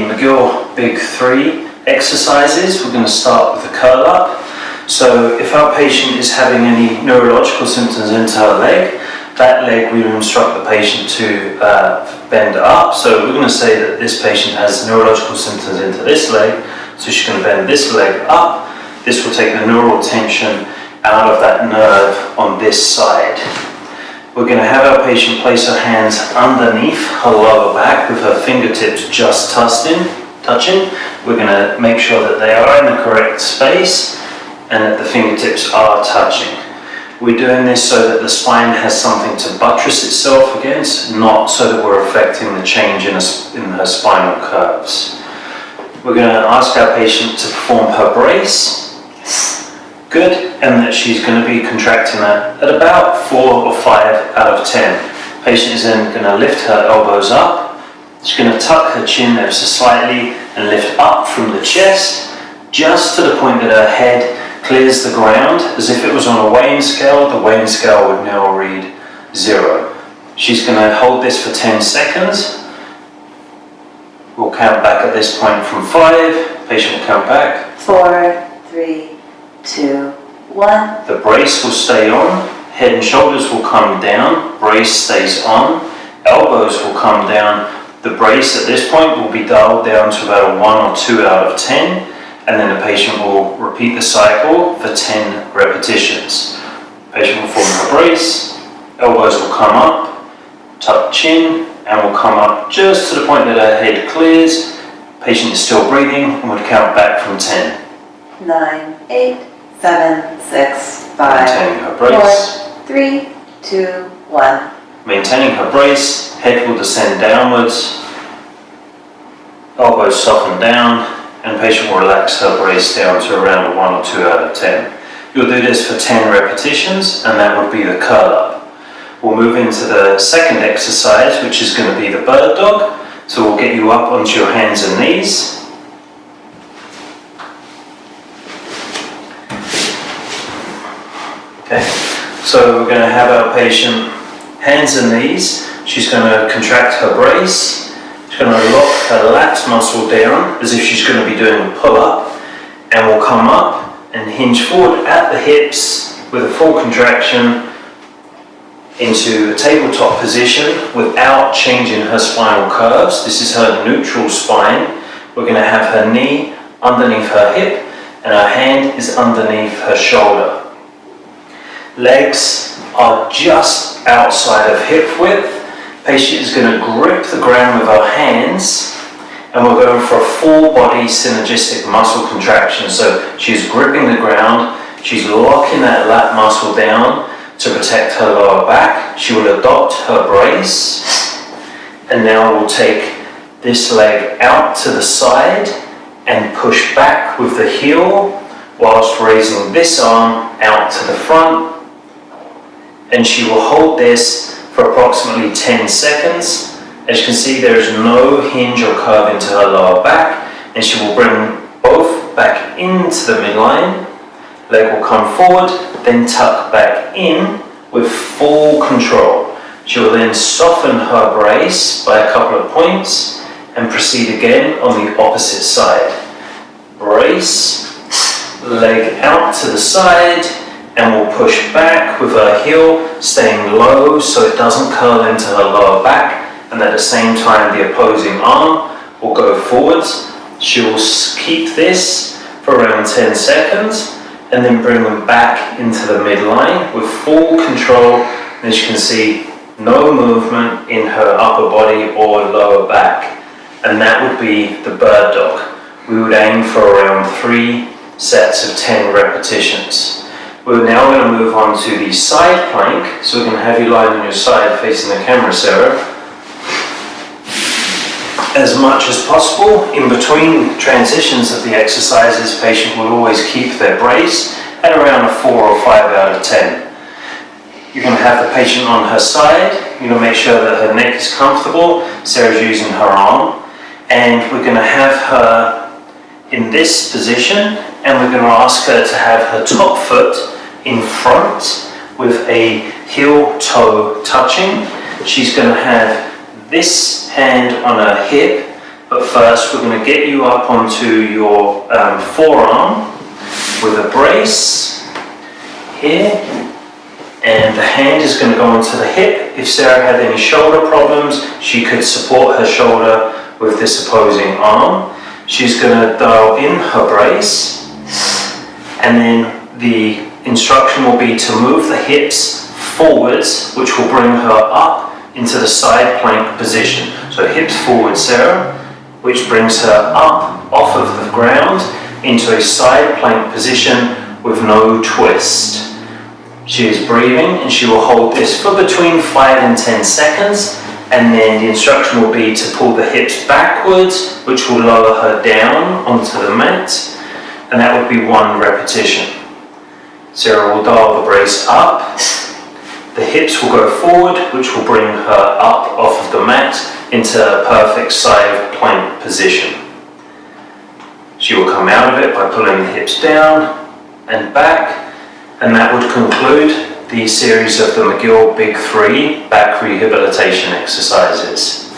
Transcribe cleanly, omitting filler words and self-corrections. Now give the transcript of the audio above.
McGill Big 3 exercises. We're going to start with the curl up. So if our patient is having any neurological symptoms into her leg, that leg we will instruct the patient to bend up. So we're going to say that this patient has neurological symptoms into this leg, so she's going to bend this leg up. This will take the neural tension out of that nerve on this side. We're going to have our patient place her hands underneath her lower back with her fingertips just touching. We're going to make sure that they are in the correct space and that the fingertips are touching. We're doing this so that the spine has something to buttress itself against, not so that we're affecting the change in her spinal curves. We're going to ask our patient to perform her brace. Good, and that she's going to be contracting that at about 4 or 5 out of 10. Patient is then going to lift her elbows up. She's going to tuck her chin ever so slightly and lift up from the chest, just to the point that her head clears the ground. As if it was on a weighing scale, the weighing scale would now read 0. She's going to hold this for 10 seconds. We'll count back at this point from 5. Patient will count back. 4, 3, 2, 1. The brace will stay on, head and shoulders will come down, brace stays on, elbows will come down. The brace at this point will be dialed down to about a 1 or 2 out of 10, and then the patient will repeat the cycle for 10 repetitions. Patient will form her brace, elbows will come up, tuck chin, and will come up just to the point that her head clears. Patient is still breathing and would count back from 10. 9, 8, 7, 6, 5, Maintaining her brace. 4, 3, 2, 1. Maintaining her brace, head will descend downwards, elbows soften down, and patient will relax her brace down to around a 1 or 2 out of 10. You'll do this for 10 repetitions, and that would be the curl up. We'll move into the second exercise, which is going to be the bird dog. So we'll get you up onto your hands and knees. Okay, so we're going to have our patient hands and knees. She's going to contract her brace. She's going to lock her lats muscle down as if she's going to be doing a pull-up, and will come up and hinge forward at the hips with a full contraction into a tabletop position without changing her spinal curves. This is her neutral spine. We're going to have her knee underneath her hip and her hand is underneath her shoulder. Legs are just outside of hip width. Patient is going to grip the ground with her hands, and we're going for a full body synergistic muscle contraction. So she's gripping the ground, she's locking that lat muscle down to protect her lower back. She will adopt her brace, and now we'll take this leg out to the side and push back with the heel whilst raising this arm out to the front. And she will hold this for approximately 10 seconds. As you can see, there is no hinge or curve into her lower back, and she will bring both back into the midline. Leg will come forward, then tuck back in with full control. She will then soften her brace by a couple of points and proceed again on the opposite side. Brace, leg out to the side, and we'll push back with her heel, staying low so it doesn't curl into her lower back, and at the same time the opposing arm will go forwards. She will keep this for around 10 seconds and then bring them back into the midline with full control. And as you can see, no movement in her upper body or lower back. And that would be the bird dog. We would aim for around 3 sets of 10 repetitions. We're now going to move on to the side plank. So we're going to have you lie on your side facing the camera, Sarah. As much as possible, in between transitions of the exercises, patient will always keep their brace at around a 4 or 5 out of 10. You're going to have the patient on her side. You're going to make sure that her neck is comfortable. Sarah's using her arm. And we're going to have her in this position, and we're going to ask her to have her top foot in front with a heel toe touching. She's going to have this hand on her hip, But first we're going to get you up onto your forearm with a brace here, and the hand is going to go onto the hip. If Sarah had any shoulder problems, she could support her shoulder with this opposing arm. She's going to dial in her brace, and then the instruction will be to move the hips forwards, which will bring her up into the side plank position. So hips forward, Sarah, which brings her up off of the ground into a side plank position with no twist. She is breathing, and she will hold this for between 5 and 10 seconds, and then the instruction will be to pull the hips backwards, which will lower her down onto the mat, and that would be 1 repetition. Sarah will dial the brace up, the hips will go forward, which will bring her up off of the mat into a perfect side plank position. She will come out of it by pulling the hips down and back, and that would conclude the series of the McGill Big 3 back rehabilitation exercises.